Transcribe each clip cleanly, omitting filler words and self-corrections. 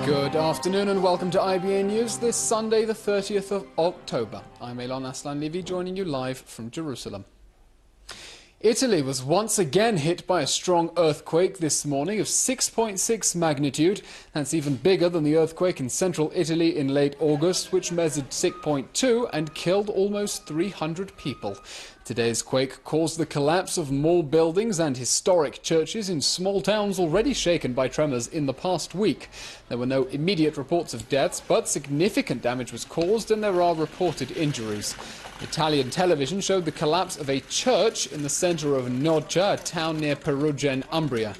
Good afternoon and welcome to IBA News this Sunday, the 30th of October. I'm Elon Aslan-Levy, joining you live from Jerusalem. Italy was once again hit by a strong earthquake this morning of 6.6 magnitude. That's even bigger than the earthquake in central Italy in late August, which measured 6.2 and killed almost 300 people. Today's quake caused the collapse of more buildings and historic churches in small towns already shaken by tremors in the past week. There were no immediate reports of deaths, but significant damage was caused and there are reported injuries. Italian television showed the collapse of a church in the centre of Noccia, a town near Perugia in Umbria.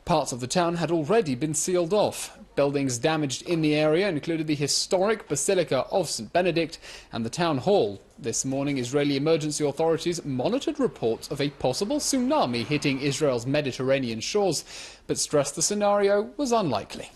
Parts of the town had already been sealed off. Buildings damaged in the area included the historic Basilica of St. Benedict and the town hall. This morning, Israeli emergency authorities monitored reports of a possible tsunami hitting Israel's Mediterranean shores, but stressed the scenario was unlikely.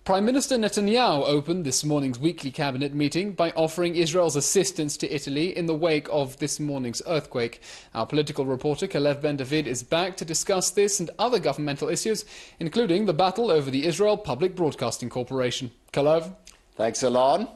Prime Minister Netanyahu opened this morning's weekly cabinet meeting by offering Israel's assistance to Italy in the wake of this morning's earthquake. Our political reporter Kalev Ben-David is back to discuss this and other governmental issues, including the battle over the Israel Public Broadcasting Corporation. Kalev? Thanks, Alon.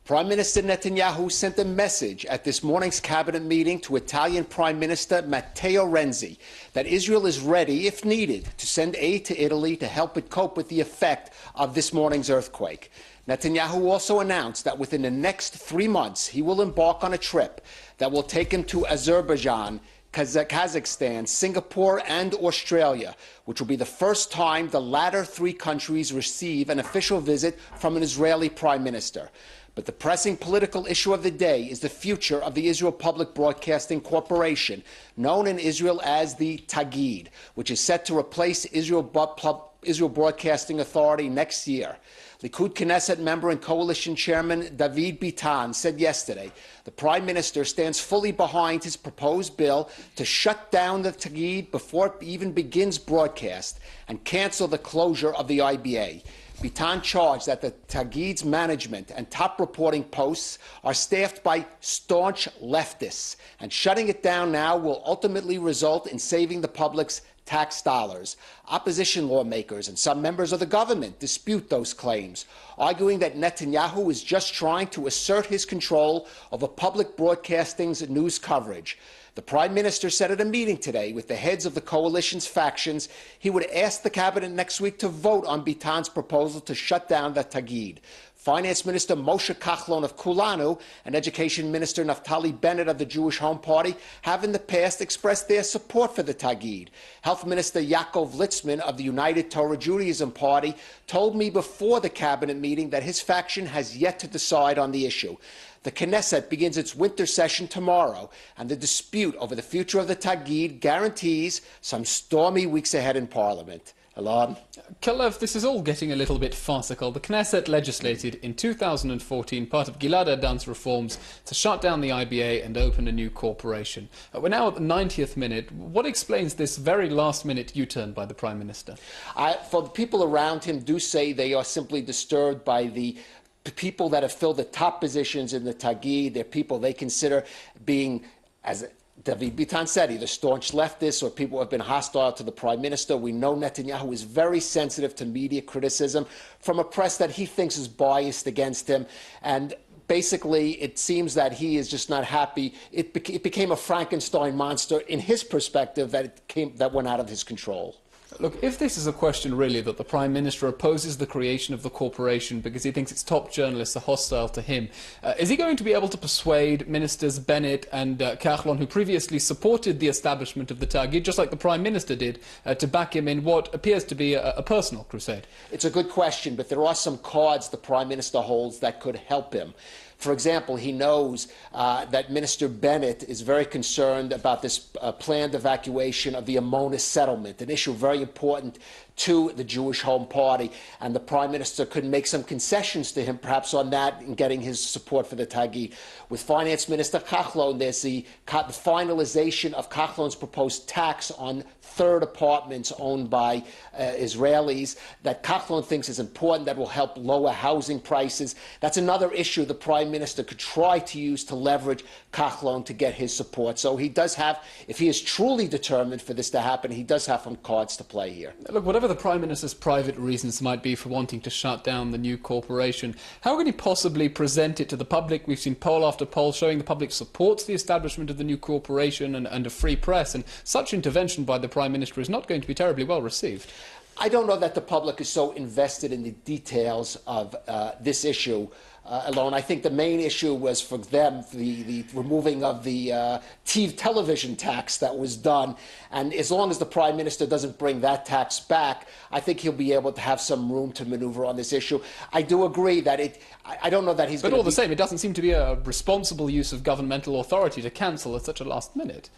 Prime Minister Netanyahu sent a message at this morning's cabinet meeting to Italian Prime Minister Matteo Renzi that Israel is ready, if needed, to send aid to Italy to help it cope with the effect of this morning's earthquake. Netanyahu also announced that within the next 3 months he will embark on a trip that will take him to Azerbaijan, Kazakhstan, Singapore and Australia, which will be the first time the latter three countries receive an official visit from an Israeli prime minister. But the pressing political issue of the day is the future of the Israel Public Broadcasting Corporation, known in Israel as the Tagid, which is set to replace Israel Broadcasting Authority next year. Likud Knesset member and coalition chairman David Bitan said yesterday the Prime Minister stands fully behind his proposed bill to shut down the Tagid before it even begins broadcast and cancel the closure of the IBA. Bitan charged that the Tagid's management and top reporting posts are staffed by staunch leftists, and shutting it down now will ultimately result in saving the public's tax dollars. Opposition lawmakers and some members of the government dispute those claims, arguing that Netanyahu is just trying to assert his control over public broadcasting's news coverage. The Prime Minister said at a meeting today with the heads of the coalition's factions he would ask the cabinet next week to vote on Bitan's proposal to shut down the Tagid. Finance Minister Moshe Kachlon of Kulanu and Education Minister Naftali Bennett of the Jewish Home Party have in the past expressed their support for the Tagid. Health Minister Yaakov Litzman of the United Torah Judaism Party told me before the cabinet meeting that his faction has yet to decide on the issue. The Knesset begins its winter session tomorrow, and the dispute over the future of the Tagid guarantees some stormy weeks ahead in Parliament. Alon? Kalev, this is all getting a little bit farcical. The Knesset legislated in 2014 part of Gilad Erdan's reforms to shut down the IBA and open a new corporation. We're now at the 90th minute. What explains this very last-minute U-turn by the Prime Minister? For the people around him do say they are simply disturbed by the people that have filled the top positions in the Tagid. They're people they consider being, as David Bitan said, either staunch leftists or people who have been hostile to the Prime Minister. We know Netanyahu is very sensitive to media criticism from a press that he thinks is biased against him. And basically, it seems that he is just not happy. It became a Frankenstein monster in his perspective that went out of his control. Look, if this is a question really that the Prime Minister opposes the creation of the corporation because he thinks its top journalists are hostile to him, is he going to be able to persuade Ministers Bennett and Kachlon, who previously supported the establishment of the Tagid, just like the Prime Minister did, to back him in what appears to be a personal crusade? It's a good question, but there are some cards the Prime Minister holds that could help him. For example, he knows that Minister Bennett is very concerned about this planned evacuation of the Amona settlement, an issue very important to the Jewish Home Party, and the Prime Minister could make some concessions to him, perhaps on that, in getting his support for the Tagid. With Finance Minister Kachlon, there's the finalization of Kachlon's proposed tax on third apartments owned by Israelis that Kachlon thinks is important, that will help lower housing prices. That's another issue the Prime Minister could try to use to leverage Kachlon to get his support. So he does have, if he is truly determined for this to happen, he does have some cards to play here. Look, whatever whatever the Prime Minister's private reasons might be for wanting to shut down the new corporation, how can he possibly present it to the public? We've seen poll after poll showing the public supports the establishment of the new corporation and a free press, and such intervention by the Prime Minister is not going to be terribly well received. I don't know that the public is so invested in the details of this issue alone. I think the main issue was for them the removing of the television tax that was done. And as long as the Prime Minister doesn't bring that tax back, I think he'll be able to have some room to maneuver on this issue. I do agree that I don't know that he's. But all the same, it doesn't seem to be a responsible use of governmental authority to cancel at such a last minute.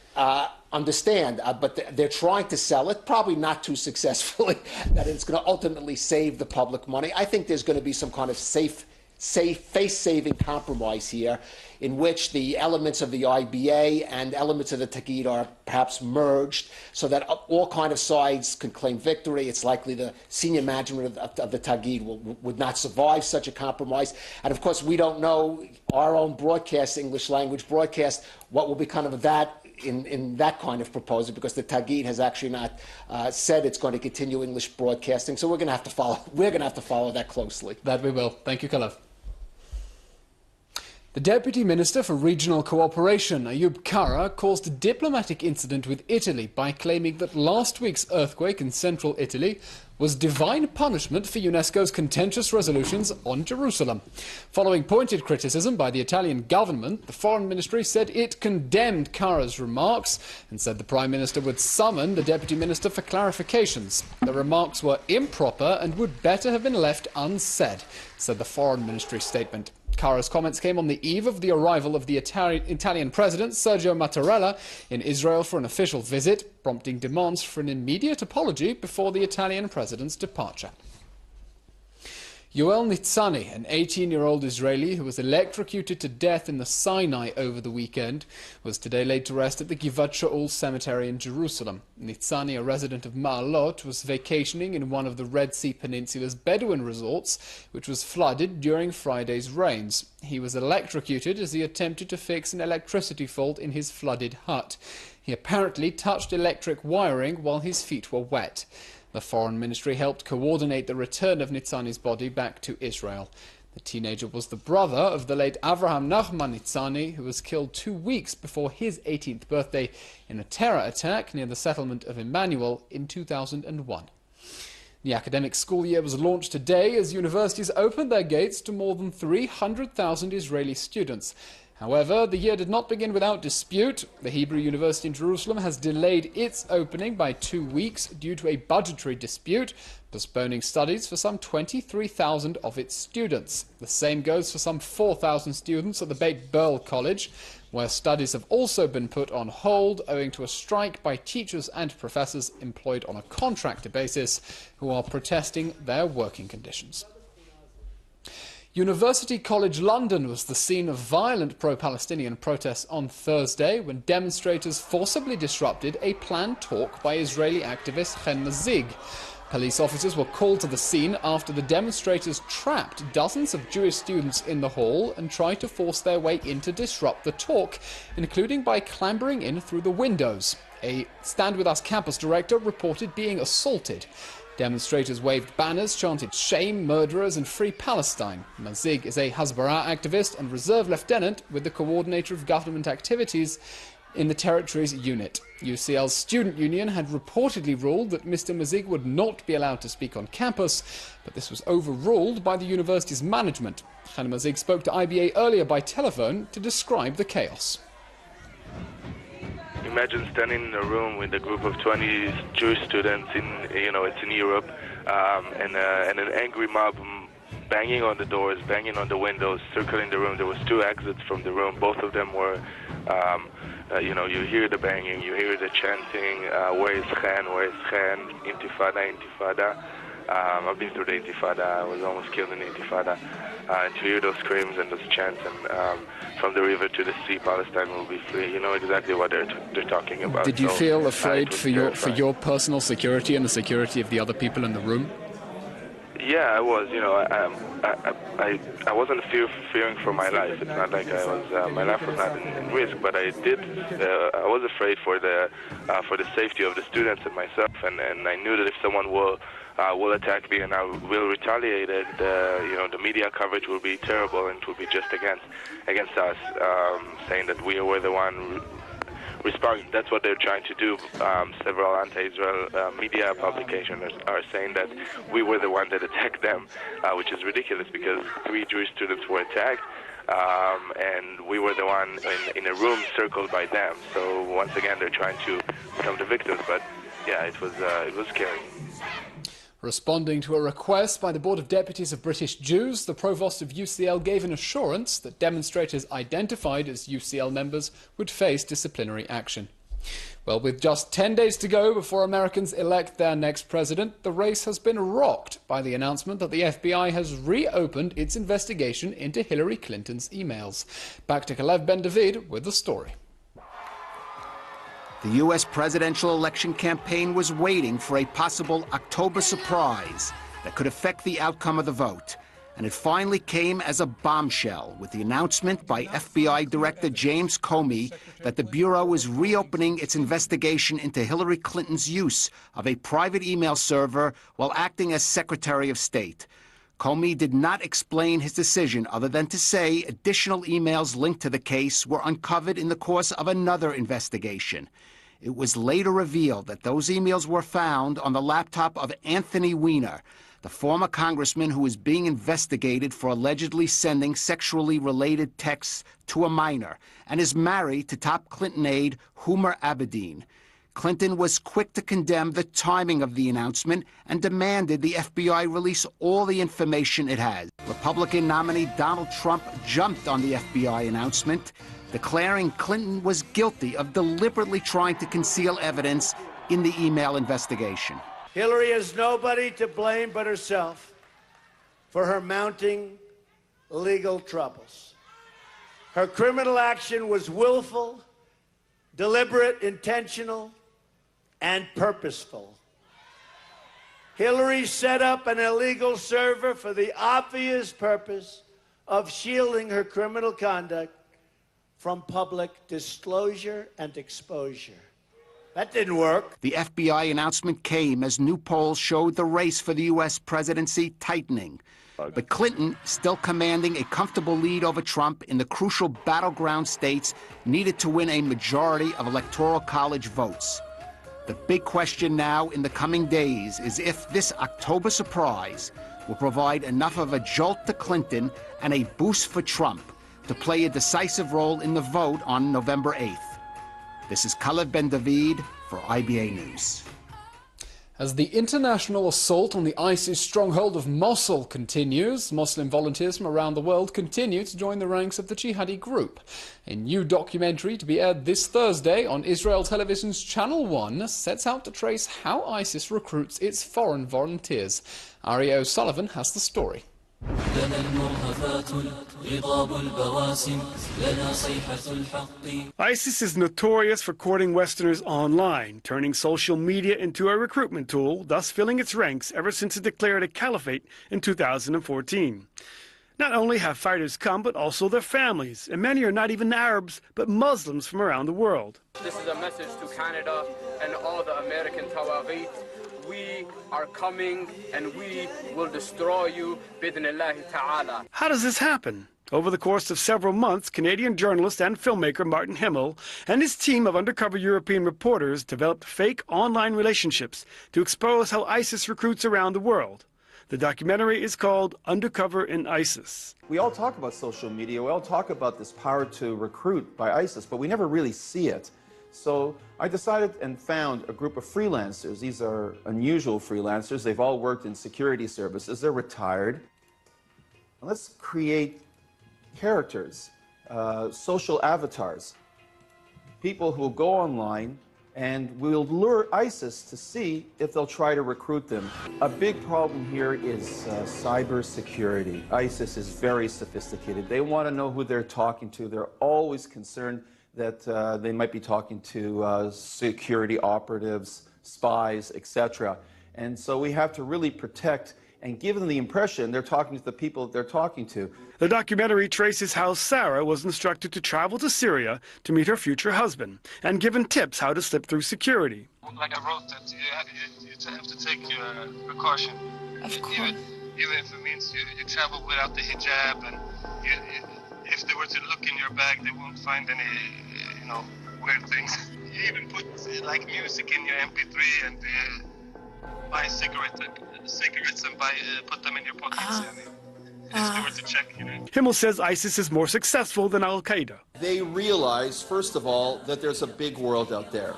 Understand, but they're trying to sell it, probably not too successfully, that it's going to ultimately save the public money. I think there's going to be some kind of safe, face-saving compromise here in which the elements of the IBA and elements of the Tagid are perhaps merged so that all kind of sides can claim victory. It's likely the senior management of the Tagid would not survive such a compromise. And of course, we don't know our own broadcast, English language broadcast, what will become of that in that kind of proposal, because the Tagid has actually not said it's going to continue English broadcasting. So we're going to have to follow. We're going to have to follow that closely. That we will. Thank you, Kalev. The Deputy Minister for Regional Cooperation, Ayub Kara, caused a diplomatic incident with Italy by claiming that last week's earthquake in central Italy was divine punishment for UNESCO's contentious resolutions on Jerusalem. Following pointed criticism by the Italian government, the Foreign Ministry said it condemned Kara's remarks and said the Prime Minister would summon the Deputy Minister for clarifications. The remarks were improper and would better have been left unsaid, said the Foreign Ministry statement. Kara's comments came on the eve of the arrival of the Italian President, Sergio Mattarella, in Israel for an official visit, prompting demands for an immediate apology before the Italian President's departure. Yoel Nitzani, an 18-year-old Israeli who was electrocuted to death in the Sinai over the weekend, was today laid to rest at the Givat Shaul cemetery in Jerusalem. Nitzani, a resident of Ma'alot, was vacationing in one of the Red Sea Peninsula's Bedouin resorts, which was flooded during Friday's rains. He was electrocuted as he attempted to fix an electricity fault in his flooded hut. He apparently touched electric wiring while his feet were wet. The Foreign Ministry helped coordinate the return of Nitzani's body back to Israel. The teenager was the brother of the late Avraham Nachman Nitzani, who was killed 2 weeks before his 18th birthday in a terror attack near the settlement of Emmanuel in 2001. The academic school year was launched today as universities opened their gates to more than 300,000 Israeli students. However, the year did not begin without dispute. The Hebrew University in Jerusalem has delayed its opening by 2 weeks due to a budgetary dispute, postponing studies for some 23,000 of its students. The same goes for some 4,000 students at the Beit Berl College, where studies have also been put on hold owing to a strike by teachers and professors employed on a contractor basis who are protesting their working conditions. University College London was the scene of violent pro-Palestinian protests on Thursday when demonstrators forcibly disrupted a planned talk by Israeli activist Chen Mazig. Police officers were called to the scene after the demonstrators trapped dozens of Jewish students in the hall and tried to force their way in to disrupt the talk, including by clambering in through the windows. A Stand With Us campus director reported being assaulted. Demonstrators waved banners, chanted "Shame murderers" and "Free Palestine." Mazig is a Hasbara activist and reserve lieutenant with the coordinator of government activities in the territory's unit. UCL's student union had reportedly ruled that Mr. Mazig would not be allowed to speak on campus, but this was overruled by the university's management. Khan Mazig spoke to IBA earlier by telephone to describe the chaos. Imagine standing in a room with a group of 20 Jewish students it's in Europe, and an angry mob banging on the doors, banging on the windows, circling the room. There was 2 exits from the room. Both of them were, you hear the banging, you hear the chanting, where is Chen, where is Chen, Intifada, Intifada. I've been through the Intifada. I was almost killed in the Intifada. And to hear those screams and those chants, and from the river to the sea, Palestine will be free. You know exactly what they're talking about. Did you feel afraid for your personal security and the security of the other people in the room? Yeah, I was. I wasn't fearing for my life. It's not like I was. My life was not in risk, but I did. I was afraid for the safety of the students and myself, and I knew that if someone will attack me and I will retaliate, and the media coverage will be terrible and it will be just against us, saying that we were the one responding. That's what they're trying to do. Several anti-Israel media publications are saying that we were the one that attacked them, which is ridiculous because 3 Jewish students were attacked, and we were the one in a room circled by them. So once again, they're trying to become the victims. But yeah, it was scary. Responding to a request by the Board of Deputies of British Jews, the Provost of UCL gave an assurance that demonstrators identified as UCL members would face disciplinary action. Well, with just 10 days to go before Americans elect their next president, the race has been rocked by the announcement that the FBI has reopened its investigation into Hillary Clinton's emails. Back to Kalev Ben-David with the story. The U.S. presidential election campaign was waiting for a possible October surprise that could affect the outcome of the vote. And it finally came as a bombshell with the announcement by FBI Director James Comey that the Bureau is reopening its investigation into Hillary Clinton's use of a private email server while acting as Secretary of State. Comey did not explain his decision other than to say additional emails linked to the case were uncovered in the course of another investigation. It was later revealed that those emails were found on the laptop of Anthony Weiner, the former congressman who is being investigated for allegedly sending sexually related texts to a minor and is married to top Clinton aide Hoomer Abedin. Clinton was quick to condemn the timing of the announcement and demanded the FBI release all the information it has. Republican nominee Donald Trump jumped on the FBI announcement, declaring Clinton was guilty of deliberately trying to conceal evidence in the email investigation. Hillary has nobody to blame but herself for her mounting legal troubles. Her criminal action was willful, deliberate, intentional, and purposeful. Hillary set up an illegal server for the obvious purpose of shielding her criminal conduct from public disclosure and exposure. That didn't work. The FBI announcement came as new polls showed the race for the U.S. presidency tightening. But Clinton, still commanding a comfortable lead over Trump in the crucial battleground states, needed to win a majority of Electoral College votes. The big question now in the coming days is if this October surprise will provide enough of a jolt to Clinton and a boost for Trump to play a decisive role in the vote on November 8th. This is Kalev Ben-David for IBA News. As the international assault on the ISIS stronghold of Mosul continues, Muslim volunteers from around the world continue to join the ranks of the jihadi group. A new documentary to be aired this Thursday on Israel Television's Channel 1 sets out to trace how ISIS recruits its foreign volunteers. Ari O'Sullivan has the story. ISIS is notorious for courting Westerners online, turning social media into a recruitment tool, thus filling its ranks ever since it declared a caliphate in 2014. Not only have fighters come, but also their families, and many are not even Arabs, but Muslims from around the world. This is a message to Canada and all the American Tawagheet. We are coming and we will destroy you, bidnillahi ta'ala. How does this happen? Over the course of several months, Canadian journalist and filmmaker Martin Himmel and his team of undercover European reporters developed fake online relationships to expose how ISIS recruits around the world. The documentary is called Undercover in ISIS. We all talk about social media, we all talk about this power to recruit by ISIS, but we never really see it. So I decided and found a group of freelancers. These are unusual freelancers. They've all worked in security services. They're retired. And let's create characters, social avatars, people who will go online and we'll lure ISIS to see if they'll try to recruit them. A big problem here is cyber security. ISIS is very sophisticated. They want to know who they're talking to. They're always concerned that they might be talking to security operatives, spies, etc. And so we have to really protect and give them the impression they're talking to the people that they're talking to. The documentary traces how Sarah was instructed to travel to Syria to meet her future husband and given tips how to slip through security. Like I wrote that you have to take precaution. Of course. Even if it means you travel without the hijab, and if they were to look in your bag, they won't find any, weird things. You even put like music in your MP3 and buy cigarettes and put them in your pockets. If they were to check, Himmel says ISIS is more successful than Al-Qaeda. They realize, first of all, that there's a big world out there.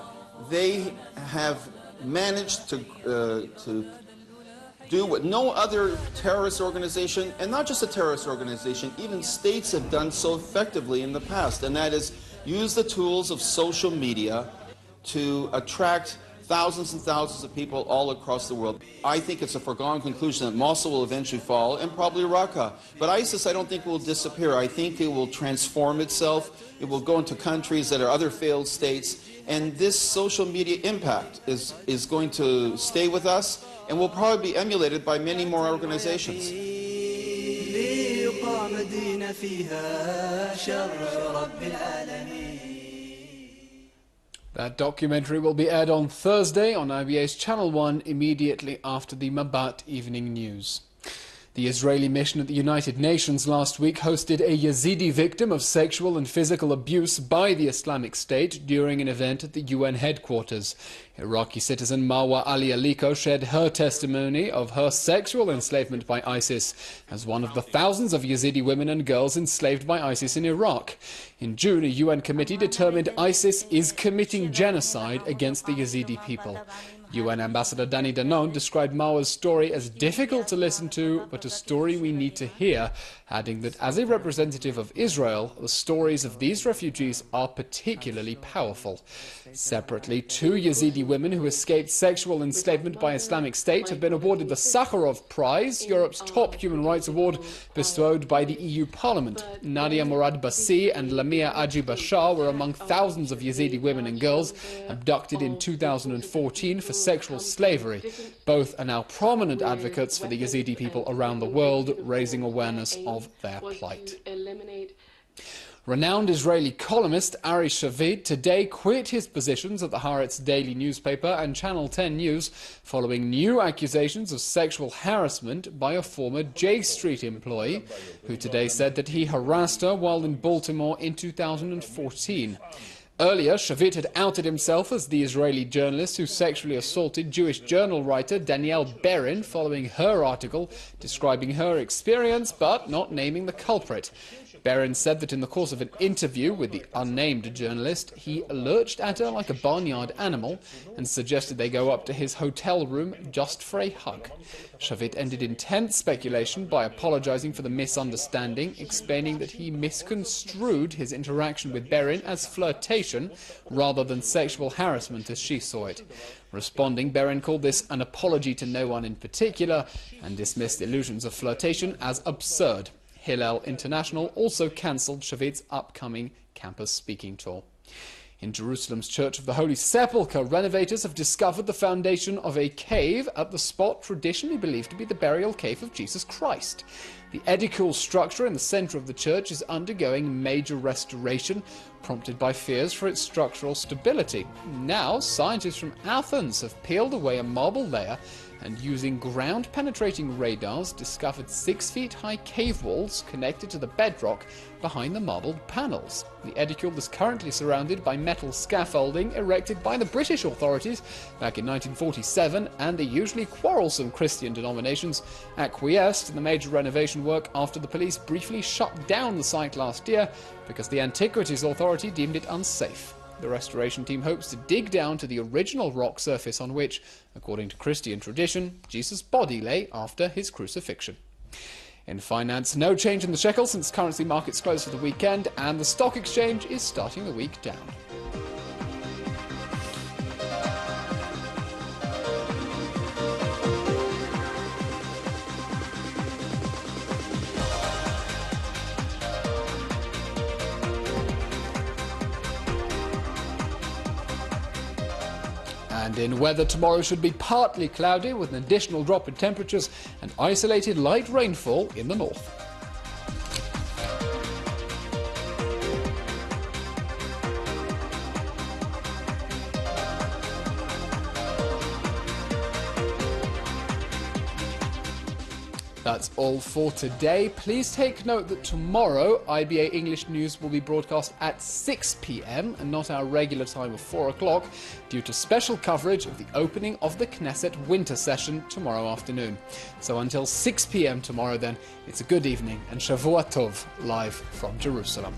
They have managed to do what no other terrorist organization, and not just a terrorist organization, even states have done so effectively in the past, and that is use the tools of social media to attract thousands and thousands of people all across the world. I think it's a foregone conclusion that Mosul will eventually fall, and probably Raqqa. But ISIS, I don't think, will disappear. I think it will transform itself. It will go into countries that are other failed states. And this social media impact is going to stay with us and will probably be emulated by many more organizations. That documentary will be aired on Thursday on IBA's Channel 1 immediately after the Mabat evening news. The Israeli mission at the United Nations last week hosted a Yazidi victim of sexual and physical abuse by the Islamic State during an event at the UN headquarters. Iraqi citizen Marwa Ali Aliko shared her testimony of her sexual enslavement by ISIS as one of the thousands of Yazidi women and girls enslaved by ISIS in Iraq. In June, a UN committee determined ISIS is committing genocide against the Yazidi people. UN Ambassador Danny Danon described Marwa's story as difficult to listen to, but a story we need to hear, adding that as a representative of Israel, the stories of these refugees are particularly powerful. Separately, 2 Yazidi women who escaped sexual enslavement by Islamic State have been awarded the Sakharov Prize, Europe's top human rights award bestowed by the EU Parliament. Nadia Murad Bassi and Lamia Aji Bashar were among thousands of Yazidi women and girls abducted in 2014 for sexual slavery. Both are now prominent advocates for the Yazidi people around the world, raising awareness of their plight. Renowned Israeli columnist Ari Shavit today quit his positions at the Haaretz daily newspaper and Channel 10 News following new accusations of sexual harassment by a former J Street employee, who today said that he harassed her while in Baltimore in 2014. Earlier, Shavit had outed himself as the Israeli journalist who sexually assaulted Jewish journal writer Danielle Berin following her article describing her experience but not naming the culprit. Berin said that in the course of an interview with the unnamed journalist, he lurched at her like a barnyard animal and suggested they go up to his hotel room just for a hug. Shavit ended intense speculation by apologizing for the misunderstanding, explaining that he misconstrued his interaction with Berin as flirtation rather than sexual harassment as she saw it. Responding, Berin called this an apology to no one in particular and dismissed illusions of flirtation as absurd. Hillel International also cancelled Shavit's upcoming campus speaking tour. In Jerusalem's Church of the Holy Sepulchre, renovators have discovered the foundation of a cave at the spot traditionally believed to be the burial cave of Jesus Christ. The edicule structure in the centre of the church is undergoing major restoration, prompted by fears for its structural stability. Now, scientists from Athens have peeled away a marble layer and using ground-penetrating radars discovered 6-feet-high cave walls connected to the bedrock behind the marbled panels. The edicule is currently surrounded by metal scaffolding erected by the British authorities back in 1947, and the usually quarrelsome Christian denominations acquiesced in the major renovation work after the police briefly shut down the site last year because the Antiquities Authority deemed it unsafe. The restoration team hopes to dig down to the original rock surface on which, according to Christian tradition, Jesus' body lay after his crucifixion. In finance, no change in the shekel since currency markets closed for the weekend, and the stock exchange is starting the week down. And in weather, tomorrow should be partly cloudy with an additional drop in temperatures and isolated light rainfall in the north. That's all for today. Please take note that tomorrow IBA English News will be broadcast at 6 p.m. and not our regular time of 4 o'clock due to special coverage of the opening of the Knesset winter session tomorrow afternoon. So until 6 p.m. tomorrow then, it's a good evening and Shavua Tov live from Jerusalem.